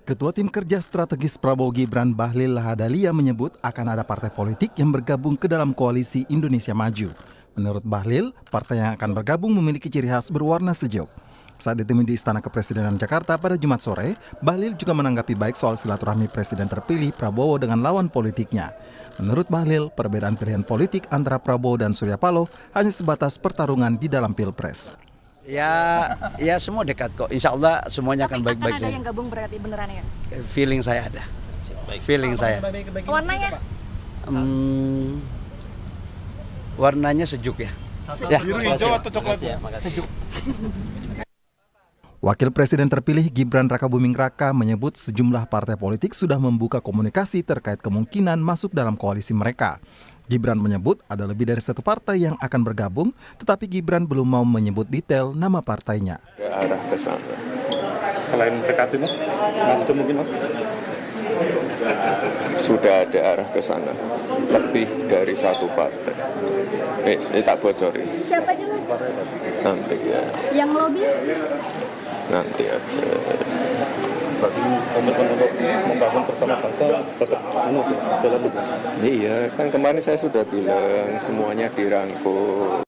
Ketua Tim Kerja Strategis Prabowo Gibran Bahlil Lahadalia menyebut akan ada partai politik yang bergabung ke dalam koalisi Indonesia Maju. Menurut Bahlil, partai yang akan bergabung memiliki ciri khas berwarna sejuk. Saat ditemui di Istana Kepresidenan Jakarta pada Jumat sore, Bahlil juga menanggapi baik soal silaturahmi Presiden terpilih Prabowo dengan lawan politiknya. Menurut Bahlil, perbedaan pilihan politik antara Prabowo dan Surya Paloh hanya sebatas pertarungan di dalam Pilpres. Ya semua dekat kok. Insya Allah semuanya akan baik-baik saja. Ada yang gabung berarti beneran ya? Feeling saya ada. Feeling saya. Warnanya? Warnanya sejuk ya. Biru, hijau atau coklat? Sejuk. Wakil Presiden terpilih Gibran Rakabuming Raka menyebut sejumlah partai politik sudah membuka komunikasi terkait kemungkinan masuk dalam koalisi mereka. Gibran menyebut ada lebih dari satu partai yang akan bergabung, tetapi Gibran belum mau menyebut detail nama partainya. Ke arah ke sana. Selain PKB mas, Nasdem mungkin mas? Sudah ada arah ke sana, lebih dari satu partai. Tak bocorin. Siapa aja mas? Nanti ya. Yang lobby? Nanti aja. Berarti komitmen untuk membangun bersama bangsa tetap jalan itu. Iya, kan kemarin saya sudah bilang semuanya dirangkul.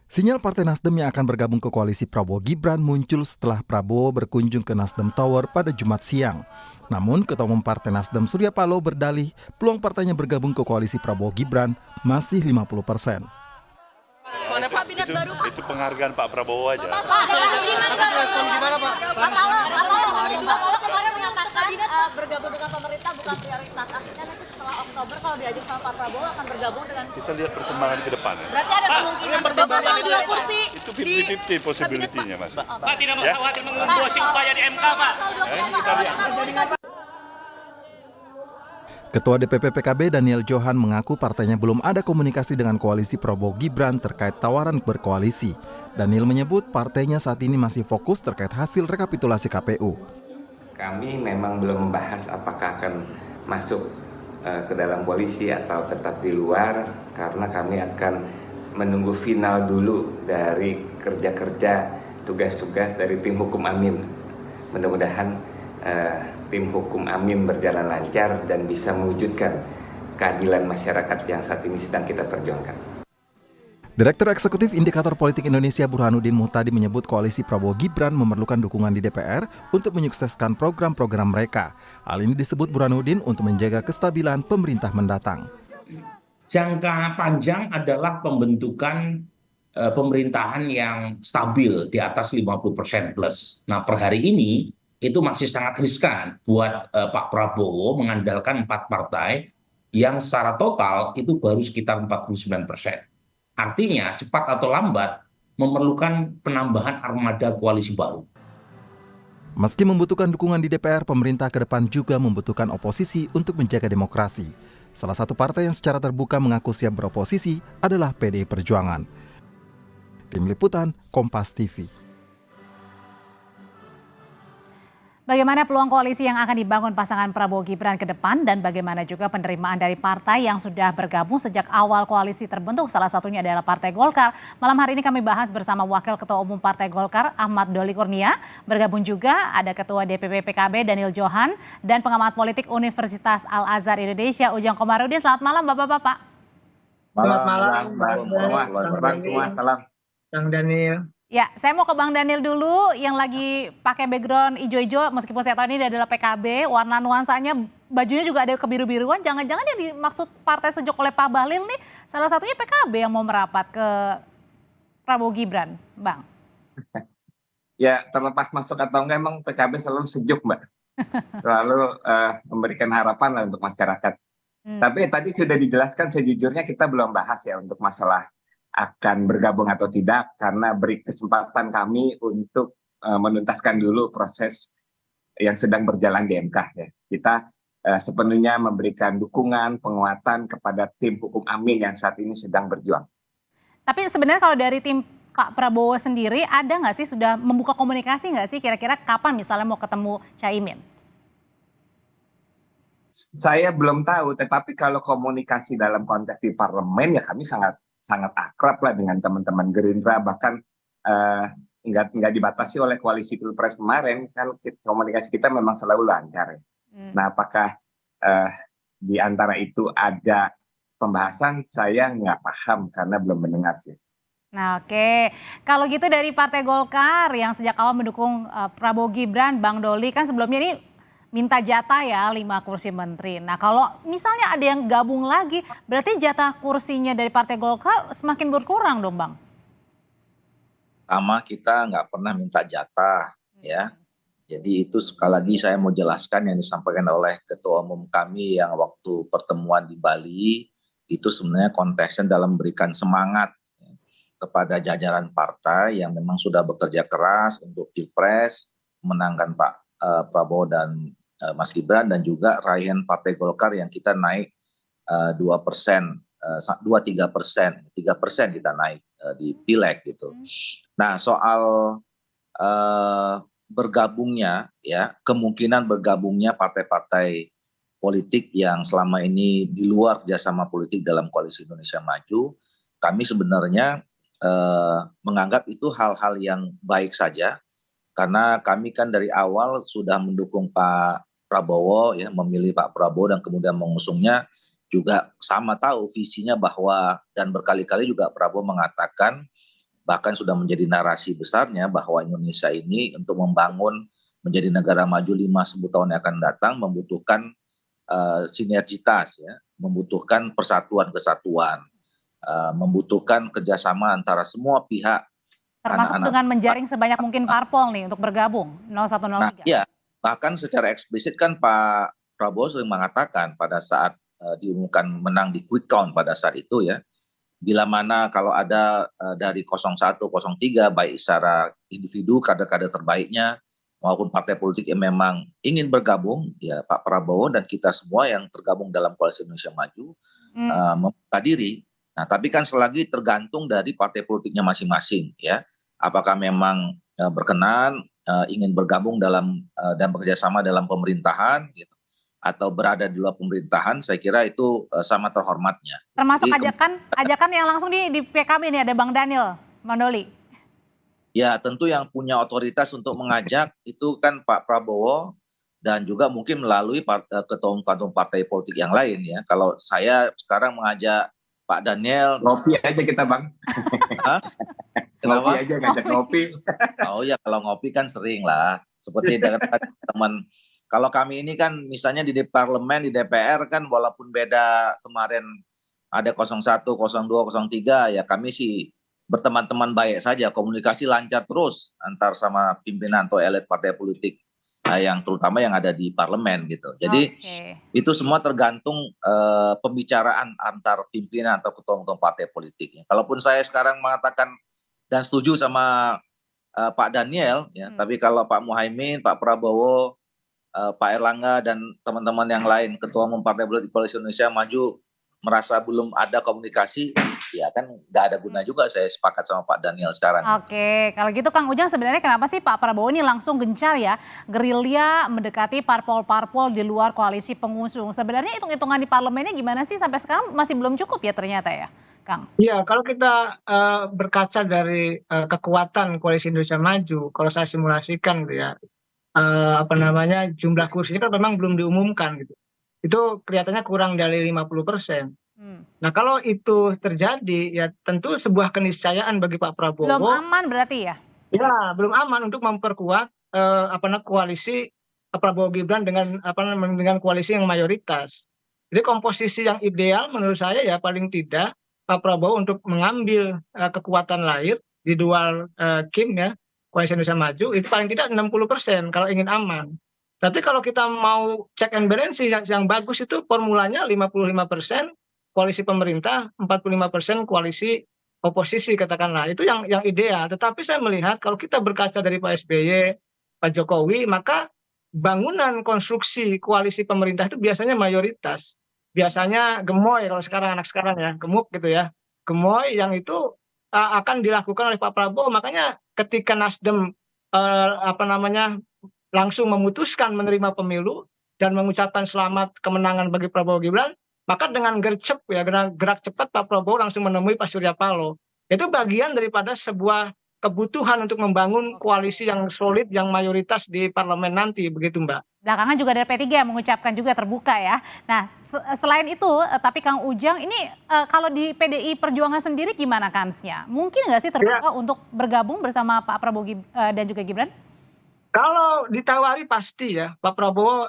Sinyal Partai Nasdem yang akan bergabung ke koalisi Prabowo Gibran muncul setelah Prabowo berkunjung ke Nasdem Tower pada Jumat siang. Namun, Ketua Umum Partai Nasdem Surya Paloh berdalih peluang partainya bergabung ke koalisi Prabowo Gibran masih 50%. Itu penghargaan Pak Prabowo aja. Pak Paloh kemarin menyatakan bergabung dengan pemerintah bukan prioritas. Akhirnya nanti setelah Oktober kalau diajak sama Pak Prabowo akan bergabung dengan. Kita lihat perkembangan ke depan ya. Berarti ada kemungkinan bergabung sama dua kursi. Itu 50-50 possibility-nya mas. Pak tidak mau khawatir mengembosi upaya di MK Pak. Kita lihat. Ketua DPP PKB Daniel Johan mengaku partainya belum ada komunikasi dengan koalisi Prabowo Gibran terkait tawaran berkoalisi. Daniel menyebut partainya saat ini masih fokus terkait hasil rekapitulasi KPU. Kami memang belum membahas apakah akan masuk ke dalam koalisi atau tetap di luar, karena kami akan menunggu final dulu dari kerja-kerja tugas-tugas dari tim hukum Amin. Mudah-mudahan tim hukum Amin berjalan lancar dan bisa mewujudkan keadilan masyarakat yang saat ini sedang kita perjuangkan. Direktur Eksekutif Indikator Politik Indonesia Burhanuddin Muhtadi menyebut koalisi Prabowo Gibran memerlukan dukungan di DPR untuk menyukseskan program-program mereka. Hal ini disebut Burhanuddin untuk menjaga kestabilan pemerintah mendatang. Jangka panjang adalah pembentukan pemerintahan yang stabil di atas 50% plus. Nah, per hari ini itu masih sangat riskan buat Pak Prabowo mengandalkan 4 partai yang secara total itu baru sekitar 49%. Artinya cepat atau lambat memerlukan penambahan armada koalisi baru. Meski membutuhkan dukungan di DPR, pemerintah ke depan juga membutuhkan oposisi untuk menjaga demokrasi. Salah satu partai yang secara terbuka mengaku siap beroposisi adalah PDI Perjuangan. Tim Liputan, Kompas TV. Bagaimana peluang koalisi yang akan dibangun pasangan Prabowo Gibran ke depan dan bagaimana juga penerimaan dari partai yang sudah bergabung sejak awal koalisi terbentuk, salah satunya adalah Partai Golkar. Malam hari ini kami bahas bersama Wakil Ketua Umum Partai Golkar Ahmad Doli Kurnia. Bergabung juga ada Ketua DPP PKB Daniel Johan dan pengamat politik Universitas Al-Azhar Indonesia Ujang Komarudin. Selamat malam Bapak-Bapak. Selamat malam, Bang semua, salam. Bang Daniel. Ya, saya mau ke Bang Daniel dulu yang lagi pakai background ijo-ijo, meskipun saya tahu ini adalah PKB, warna nuansanya bajunya juga ada kebiru-biruan. Jangan-jangan yang dimaksud partai sejuk oleh Pak Bahlil nih salah satunya PKB yang mau merapat ke Prabowo Gibran, Bang. Ya, terlepas masuk atau enggak, emang PKB selalu sejuk, Mbak. Selalu memberikan harapan lah untuk masyarakat. Tapi tadi sudah dijelaskan, sejujurnya kita belum bahas ya untuk masalah akan bergabung atau tidak, karena beri kesempatan kami untuk menuntaskan dulu proses yang sedang berjalan di MK ya. Kita sepenuhnya memberikan dukungan, penguatan kepada tim hukum Amin yang saat ini sedang berjuang. Tapi sebenarnya kalau dari tim Pak Prabowo sendiri ada nggak sih, sudah membuka komunikasi nggak sih kira-kira kapan misalnya mau ketemu Caimin? Saya belum tahu, tetapi kalau komunikasi dalam konteks di parlemen ya kami sangat akrab lah dengan teman-teman Gerindra, bahkan nggak dibatasi oleh koalisi pilpres kemarin, kan komunikasi kita memang selalu lancar. Nah, apakah di antara itu ada pembahasan, saya nggak paham karena belum mendengar sih. Nah, oke. Kalau gitu dari Partai Golkar yang sejak awal mendukung Prabowo Gibran, Bang Doli kan sebelumnya ini minta jatah ya 5 kursi menteri. Nah, kalau misalnya ada yang gabung lagi, berarti jatah kursinya dari Partai Golkar semakin berkurang dong, Bang? Pertama, kita nggak pernah minta jatah ya. Jadi itu sekali lagi saya mau jelaskan yang disampaikan oleh Ketua Umum kami yang waktu pertemuan di Bali, itu sebenarnya konteksnya dalam memberikan semangat kepada jajaran partai yang memang sudah bekerja keras untuk pilpres, menangkan Pak Prabowo dan Mas Gibran, dan juga raihan Partai Golkar yang kita naik 2%, 3% kita naik di pileg gitu. Nah, soal bergabungnya ya, kemungkinan bergabungnya partai-partai politik yang selama ini di luar kerjasama politik dalam Koalisi Indonesia Maju, kami sebenarnya menganggap itu hal-hal yang baik saja, karena kami kan dari awal sudah mendukung Pak Prabowo ya, memilih Pak Prabowo dan kemudian mengusungnya, juga sama tahu visinya bahwa, dan berkali-kali juga Prabowo mengatakan, bahkan sudah menjadi narasi besarnya bahwa Indonesia ini untuk membangun menjadi negara maju 5-10 tahun yang akan datang membutuhkan sinergitas ya, membutuhkan persatuan kesatuan, membutuhkan kerjasama antara semua pihak. Termasuk dengan menjaring sebanyak mungkin parpol nih untuk bergabung 0103. Nah, iya, bahkan secara eksplisit kan Pak Prabowo sering mengatakan pada saat diumumkan menang di quick count pada saat itu ya, bila mana kalau ada dari 01, 03 baik secara individu kader-kader terbaiknya maupun partai politik yang memang ingin bergabung, ya Pak Prabowo dan kita semua yang tergabung dalam Koalisi Indonesia Maju membuka diri. Nah, tapi kan selagi tergantung dari partai politiknya masing-masing ya, apakah memang berkenan ingin bergabung dalam dan bekerjasama dalam pemerintahan gitu, atau berada di luar pemerintahan, saya kira itu sama terhormatnya. Termasuk ajakan yang langsung di PKB nih, ada Bang Daniel, Bang Doli. Ya, tentu yang punya otoritas untuk mengajak itu kan Pak Prabowo dan juga mungkin melalui ketua umum partai politik yang lain ya. Kalau saya sekarang mengajak Pak Daniel, ngopi aja kita Bang. Hah? Ngopi aja, ngajak ngopi. Oh ya, kalau ngopi kan sering lah. Seperti teman, kalau kami ini kan misalnya di parlemen, di DPR kan walaupun beda kemarin ada 01, 02, 03, ya kami sih berteman-teman baik saja, komunikasi lancar terus antar sama pimpinan atau elit partai politik yang terutama yang ada di parlemen gitu. Jadi itu semua tergantung pembicaraan antar pimpinan atau ketua-ketua partai politik. Kalaupun saya sekarang mengatakan dan setuju sama Pak Daniel, ya, tapi kalau Pak Muhaimin, Pak Prabowo, Pak Erlangga dan teman-teman yang lain ketua umum partai politik Koalisi Indonesia Maju merasa belum ada komunikasi, ya kan nggak ada guna juga saya sepakat sama Pak Daniel sekarang. Oke, kalau gitu Kang Ujang sebenarnya kenapa sih Pak Prabowo ini langsung gencar ya gerilya mendekati parpol-parpol di luar koalisi pengusung? Sebenarnya hitung-hitungan di parlemennya gimana sih, sampai sekarang masih belum cukup ya ternyata ya, Kang? Iya, kalau kita berkaca dari kekuatan Koalisi Indonesia Maju, kalau saya simulasikan gitu ya, jumlah kursinya kan memang belum diumumkan gitu. Itu kelihatannya kurang dari 50%. Nah, kalau itu terjadi ya tentu sebuah keniscayaan bagi Pak Prabowo. Belum aman berarti ya? Ya, belum aman untuk memperkuat koalisi Prabowo Gibran dengan koalisi yang mayoritas. Jadi komposisi yang ideal menurut saya ya paling tidak Pak Prabowo untuk mengambil kekuatan lahir di dual Kim ya, Koalisi Indonesia Maju itu paling tidak 60% kalau ingin aman. Tapi kalau kita mau check and balance yang bagus itu formulanya 55% koalisi pemerintah, 45% koalisi oposisi katakanlah. Itu yang ideal. Tetapi saya melihat kalau kita berkaca dari Pak SBY, Pak Jokowi, maka bangunan konstruksi koalisi pemerintah itu biasanya mayoritas. Biasanya gemoy kalau sekarang anak sekarang ya, gemuk gitu ya. Gemoy yang itu akan dilakukan oleh Pak Prabowo. Makanya ketika Nasdem langsung memutuskan menerima pemilu dan mengucapkan selamat kemenangan bagi Prabowo Gibran, maka dengan gerak cepat Pak Prabowo langsung menemui Pak Surya Paloh. Itu bagian daripada sebuah kebutuhan untuk membangun koalisi yang solid, yang mayoritas di parlemen nanti, begitu Mbak. Belakangan juga dari P3 yang mengucapkan juga terbuka ya. Nah, selain itu, tapi Kang Ujang, ini kalau di PDI Perjuangan sendiri gimana kansnya? Mungkin nggak sih terbuka untuk bergabung bersama Pak Prabowo dan juga Gibran? Kalau ditawari pasti ya, Pak Prabowo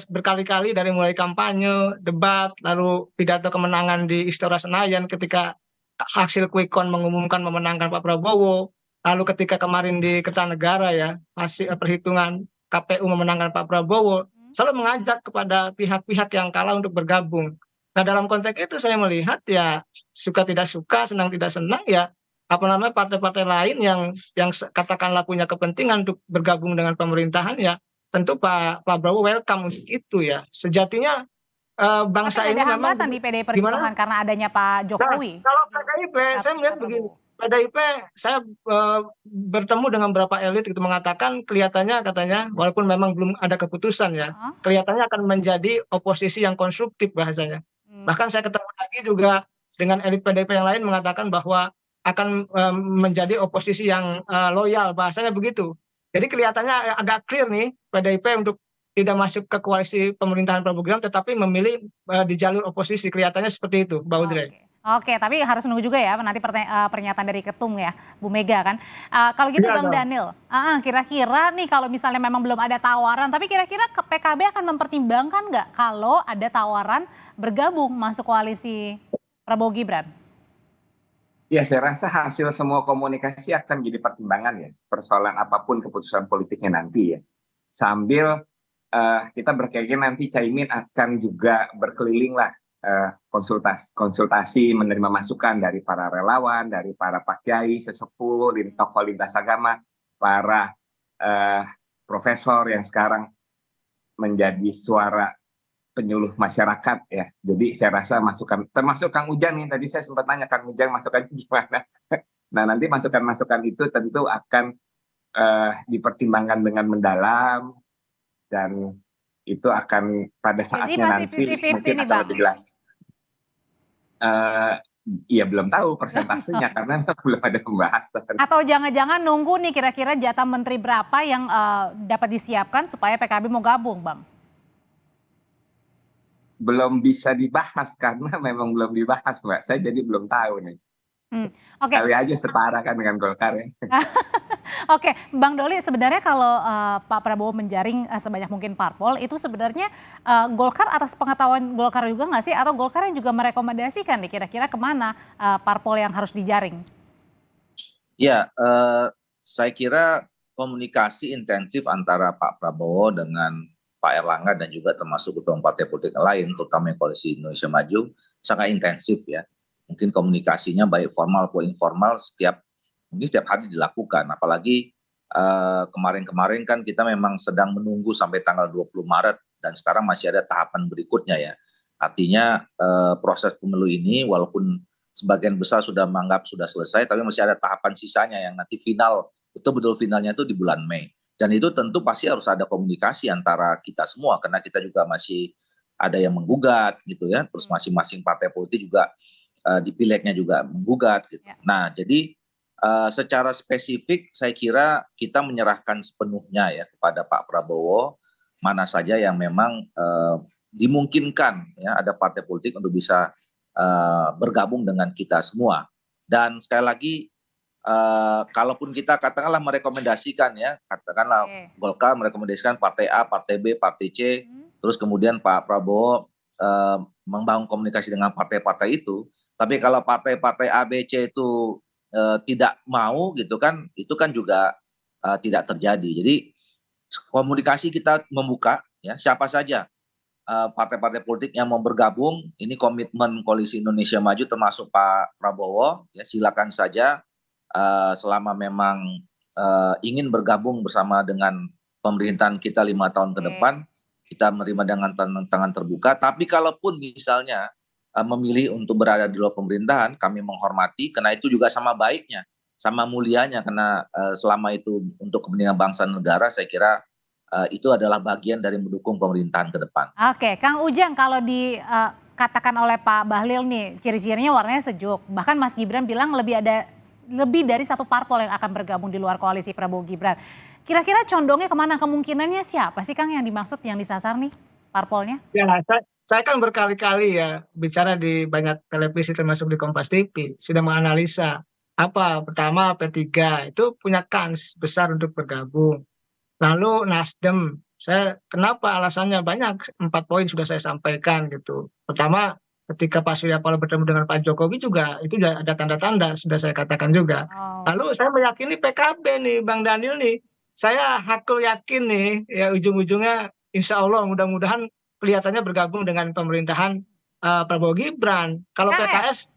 berkali-kali dari mulai kampanye, debat, lalu pidato kemenangan di Istora Senayan ketika hasil quick count mengumumkan memenangkan Pak Prabowo, lalu ketika kemarin di Kertanegara ya, hasil perhitungan KPU memenangkan Pak Prabowo, selalu mengajak kepada pihak-pihak yang kalah untuk bergabung. Nah, dalam konteks itu saya melihat ya suka tidak suka, senang tidak senang ya partai-partai lain yang katakanlah punya kepentingan untuk bergabung dengan pemerintahan ya tentu Pak Prabowo welcome untuk itu ya. Sejatinya bangsa Tapi ini ada memang hambatan di PDI Perjuangan karena adanya Pak Jokowi. Nah, kalau PDIP saya melihat begini, PDIP saya bertemu dengan beberapa elit itu mengatakan kelihatannya katanya walaupun memang belum ada keputusan ya, kelihatannya akan menjadi oposisi yang konstruktif bahasanya. Bahkan saya ketemu lagi juga dengan elit PDIP yang lain mengatakan bahwa akan menjadi oposisi yang loyal, bahasanya begitu. Jadi kelihatannya agak clear nih PDIP untuk tidak masuk ke koalisi pemerintahan Prabowo Gibran tetapi memilih di jalur oposisi, kelihatannya seperti itu, Mbak Audrey. Oke, tapi harus nunggu juga ya nanti pernyataan dari Ketum ya, Bu Mega kan. Kalau gitu Iya, Bang dong. Daniel, kira-kira nih kalau misalnya memang belum ada tawaran, tapi kira-kira PKB akan mempertimbangkan nggak kalau ada tawaran bergabung masuk koalisi Prabowo Gibran? Ya, saya rasa hasil semua komunikasi akan jadi pertimbangan ya, persoalan apapun keputusan politiknya nanti ya. Sambil kita berkeinginan nanti Caimin akan juga berkeliling lah konsultasi menerima masukan dari para relawan, dari para pak kiai, sesepuh, tokoh lintas agama, para profesor yang sekarang menjadi suara penyuluh masyarakat ya. Jadi saya rasa masukan, termasuk Kang Ujang nih, tadi saya sempat tanya Kang Ujang masukannya gimana. Nah, nanti masukan-masukan itu tentu akan dipertimbangkan dengan mendalam dan itu akan pada saatnya nanti mungkin akan lebih jelas. Iya, belum tahu persentasenya karena belum ada pembahasan. Atau jangan-jangan nunggu nih kira-kira jatah menteri berapa yang dapat disiapkan supaya PKB mau gabung, Bang? Belum bisa dibahas karena memang belum dibahas, Mbak. Saya jadi belum tahu nih. Oke. Kali aja setara kan dengan Golkar ya. Oke, Bang Doli, sebenarnya kalau Pak Prabowo menjaring sebanyak mungkin parpol, itu sebenarnya Golkar atas pengetahuan Golkar juga nggak sih? Atau Golkar yang juga merekomendasikan nih kira-kira kemana parpol yang harus dijaring? Ya, saya kira komunikasi intensif antara Pak Prabowo dengan Pak Erlangga dan juga termasuk ketua partai politik lain, terutama Koalisi Indonesia Maju, sangat intensif ya. Mungkin komunikasinya baik formal maupun informal mungkin setiap hari dilakukan. Apalagi kemarin-kemarin kan kita memang sedang menunggu sampai tanggal 20 Maret dan sekarang masih ada tahapan berikutnya ya. Artinya proses pemilu ini walaupun sebagian besar sudah menganggap sudah selesai, tapi masih ada tahapan sisanya yang nanti final, betul-betul finalnya itu di bulan Mei. Dan itu tentu pasti harus ada komunikasi antara kita semua karena kita juga masih ada yang menggugat gitu ya. Terus masing-masing partai politik juga di pilegnya juga menggugat gitu. Nah, jadi secara spesifik saya kira kita menyerahkan sepenuhnya ya kepada Pak Prabowo mana saja yang memang dimungkinkan ya ada partai politik untuk bisa bergabung dengan kita semua. Dan sekali lagi kalaupun kita katakanlah merekomendasikan ya, katakanlah Golkar merekomendasikan partai A, partai B, partai C, terus kemudian Pak Prabowo membangun komunikasi dengan partai-partai itu, tapi kalau partai-partai A, B, C itu tidak mau gitu kan, itu kan juga tidak terjadi. Jadi komunikasi kita membuka ya siapa saja partai-partai politik yang mau bergabung, ini komitmen Koalisi Indonesia Maju termasuk Pak Prabowo ya, silakan saja selama memang ingin bergabung bersama dengan pemerintahan kita 5 tahun ke depan, kita menerima dengan tangan terbuka. Tapi kalaupun misalnya memilih untuk berada di luar pemerintahan, kami menghormati karena itu juga sama baiknya, sama mulianya karena selama itu untuk kepentingan bangsa dan negara, saya kira itu adalah bagian dari mendukung pemerintahan ke depan. Oke, Kang Ujang, kalau dikatakan oleh Pak Bahlil nih, ciri-cirinya warnanya sejuk. Bahkan Mas Gibran bilang lebih ada lebih dari satu parpol yang akan bergabung di luar koalisi Prabowo Gibran. Kira-kira condongnya kemana? Kemungkinannya siapa sih Kang yang dimaksud, yang disasar nih parpolnya? Ya, saya kan berkali-kali ya bicara di banyak televisi termasuk di Kompas TV, sudah menganalisa apa pertama P3 itu punya kans besar untuk bergabung. Lalu Nasdem, kenapa alasannya banyak, 4 poin sudah saya sampaikan gitu. Pertama, ketika Pak Surya Paloh bertemu dengan Pak Jokowi juga itu sudah ada tanda-tanda, sudah saya katakan juga. Lalu saya meyakini PKB nih, Bang Daniel nih, saya hakul yakin nih, ya ujung-ujungnya insya Allah mudah-mudahan kelihatannya bergabung dengan pemerintahan Prabowo Gibran. Kalau PKS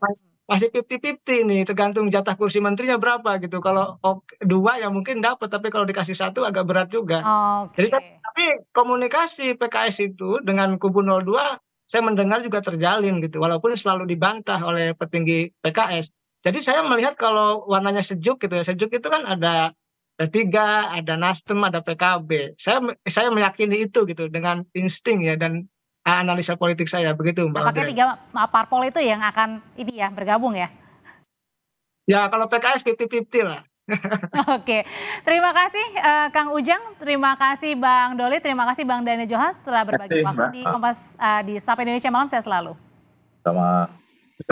masih 50-50 nih, tergantung jatah kursi menterinya berapa gitu. Kalau 2 ya mungkin dapat, tapi kalau dikasih 1 agak berat juga. Jadi tapi komunikasi PKS itu dengan kubu 02 saya mendengar juga terjalin gitu, walaupun selalu dibantah oleh petinggi PKS. Jadi saya melihat kalau warnanya sejuk gitu ya, sejuk itu kan ada P3, ada Nasdem, ada PKB. Saya meyakini itu gitu dengan insting ya dan analisa politik saya begitu Mbak Audrey. Apakah 3 parpol itu yang akan ini ya bergabung ya? Ya kalau PKS 50-50 lah. Oke, terima kasih Kang Ujang, terima kasih Bang Doli, terima kasih Bang Daniel Johan telah berbagi waktu di Kompas di Sapa Indonesia Malam. Saya selalu. Sama.